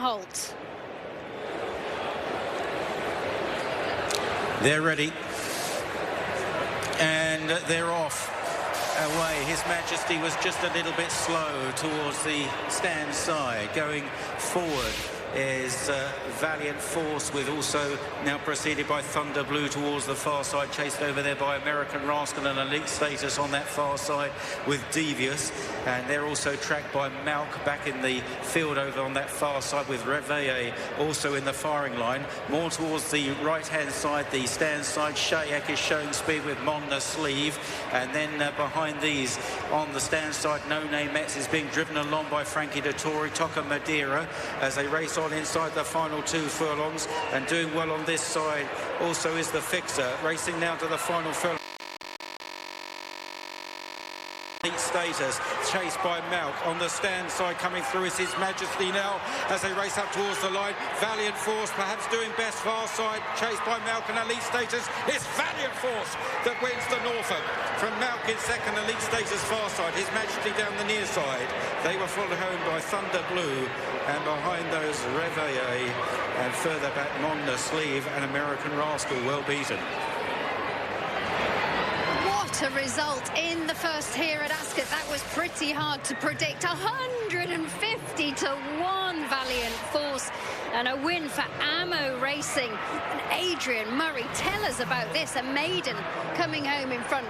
Holt. They're ready, and they're off away. His Majesty was just a little bit slow towards the stand side. Going forward is Valiant Force, with also now preceded by Thunder Blue towards the far side, chased over there by American Rascal and Elite Status on that far side with Devious, and they're also tracked by Malk back in the field over on that far side with Reveille also in the firing line. More towards the right hand side, the stand side, Shayak is showing speed with Mon the Sleeve, and then behind these on the stand side, No Name Mets is being driven along by Frankie Dettori, Toca Madeira as they race on inside the final 2 furlongs, and doing well on this side also is the Fixer, racing now to the final furlong. Status chased by Malk on the stand side. Coming through is His Majesty now as they race up towards the line. Valiant Force perhaps doing best far side, chased by Malk and Elite Status. It's Valiant Force that wins the Norfolk from Malk in second, Elite Status far side, His Majesty down the near side. They were followed home by Thunder Blue, and behind those Reveille, and further back Mon the Sleeve and American Rascal, well beaten. What a result in the first here at Ascot. That was pretty hard to predict. 150 to 1 Valiant Force, and a win for Ammo Racing. And Adrian Murray, tell us about this. A maiden coming home in front.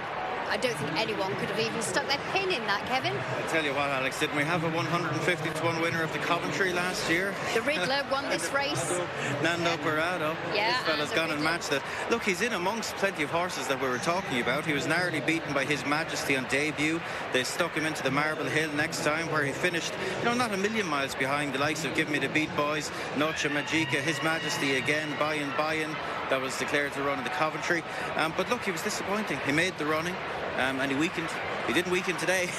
I don't think anyone could have even stuck their pin in that, Kevin. I tell you what, Alex, didn't we have a 150 to 1 winner of the Coventry last year? The Riddler won this race. Nando Parado. Yeah, this fella's gone and matched it. Look, he's in amongst plenty of horses that we were talking about. He was narrowly beaten by His Majesty on debut. They stuck him into the Marble Hill next time, where he finished, not a million miles behind the likes of Give Me the Beat Boys, Noche Magica, His Majesty again, Buyin, that was declared to run in the Coventry. But look, he was disappointing. He made the running. And he weakened. He didn't weaken today.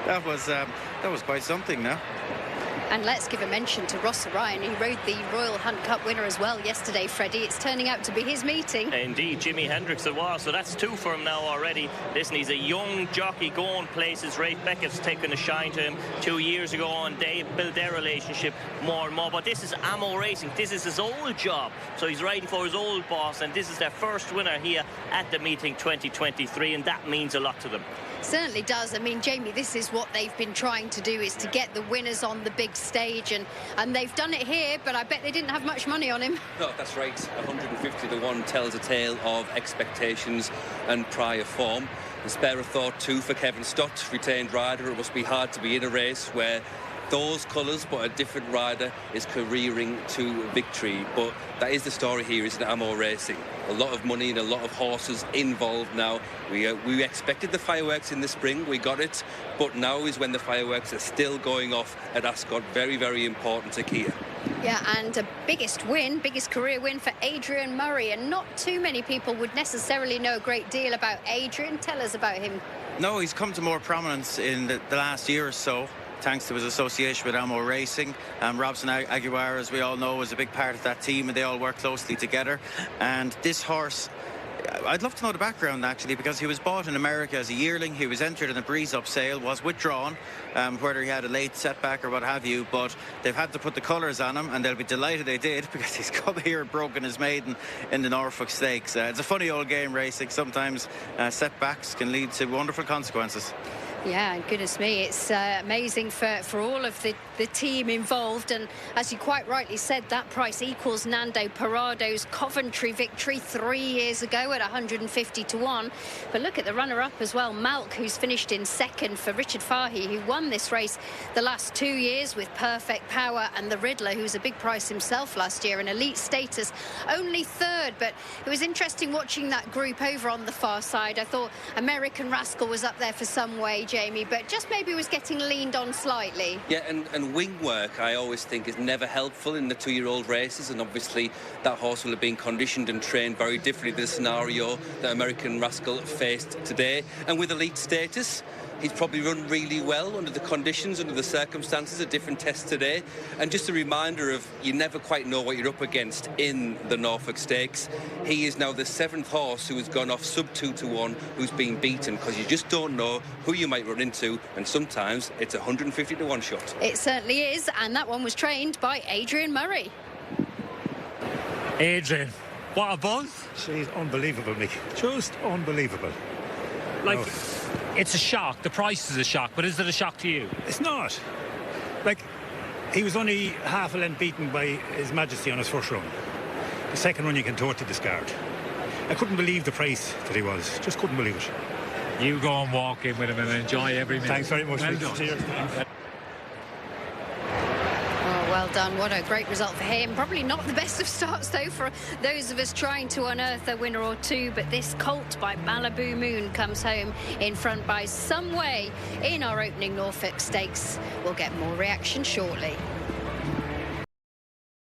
that was quite something now. And let's give a mention to Ross Ryan. He rode the Royal Hunt Cup winner as well yesterday, Freddie. It's turning out to be his meeting. Indeed, Jimi Hendrix it was. So that's 2 for him now already. Listen, he's a young jockey going places. Ray Beckett's taken a shine to him 2 years ago, and they built their relationship more and more. But this is Ammo Racing. This is his old job. So he's riding for his old boss, and this is their first winner here at the meeting 2023, and that means a lot to them. Certainly does. I mean, Jamie, this is what they've been trying to do, is to get the winners on the big stage, and they've done it here, but I bet they didn't have much money on him. No, that's right. 150 to 1 tells a tale of expectations and prior form. The spare of thought too for Kevin Stott, retained rider. It must be hard to be in a race where those colours, but a different rider is careering to victory. But that is the story here, isn't it? Ammo Racing. A lot of money and a lot of horses involved now. We expected the fireworks in the spring. We got it. But now is when the fireworks are still going off at Ascot. Very, very important to Kia. Yeah, and a biggest career win for Adrian Murray. And not too many people would necessarily know a great deal about Adrian. Tell us about him. No, he's come to more prominence in the last year or so, thanks to his association with Ammo Racing. Robson Aguilar, as we all know, was a big part of that team, and they all work closely together. And this horse, I'd love to know the background, actually, because he was bought in America as a yearling. He was entered in a breeze-up sale, was withdrawn, whether he had a late setback or what have you, but they've had to put the colours on him, and they'll be delighted they did, because he's come here and broken his maiden in the Norfolk Stakes. It's a funny old game, racing. Sometimes setbacks can lead to wonderful consequences. Yeah, and goodness me, it's amazing for all of the team involved. And as you quite rightly said, that price equals Nando Parado's Coventry victory 3 years ago at 150 to 1. But look at the runner-up as well, Malk, who's finished in second for Richard Fahey, who won this race the last 2 years with Perfect Power, and the Riddler, who's a big price himself last year, and Elite Status only third. But it was interesting watching that group over on the far side. I thought American Rascal was up there for some way, Jamie, but just maybe was getting leaned on slightly. Yeah, and wing work, I always think, is never helpful in the 2-year-old races, and obviously that horse will have been conditioned and trained very differently to the scenario that American Rascal faced today. And with Elite Status, He's probably run really well under the conditions, under the circumstances, a different test today. And just a reminder of you never quite know what you're up against in the Norfolk Stakes. He is now the 7th horse who has gone off sub 2-1, who's been beaten, because you just don't know who you might run into, and sometimes it's a 150-1 shot. It certainly is, and that one was trained by Adrian Murray. Adrian, what a buzz. She's unbelievable, Mick. Just unbelievable. Like, it's a shock. The price is a shock, but is it a shock to you? It's not. Like, he was only half a length beaten by His Majesty on his first run. The second run you can totally discard. I couldn't believe the price that he was. Just couldn't believe it. You go and walk in with him and enjoy every minute. Thanks very much. Well done. Cheers. Well done. What a great result for him. Probably not the best of starts, though, for those of us trying to unearth a winner or two. But this colt by Malibu Moon comes home in front by some way in our opening Norfolk Stakes. We'll get more reaction shortly.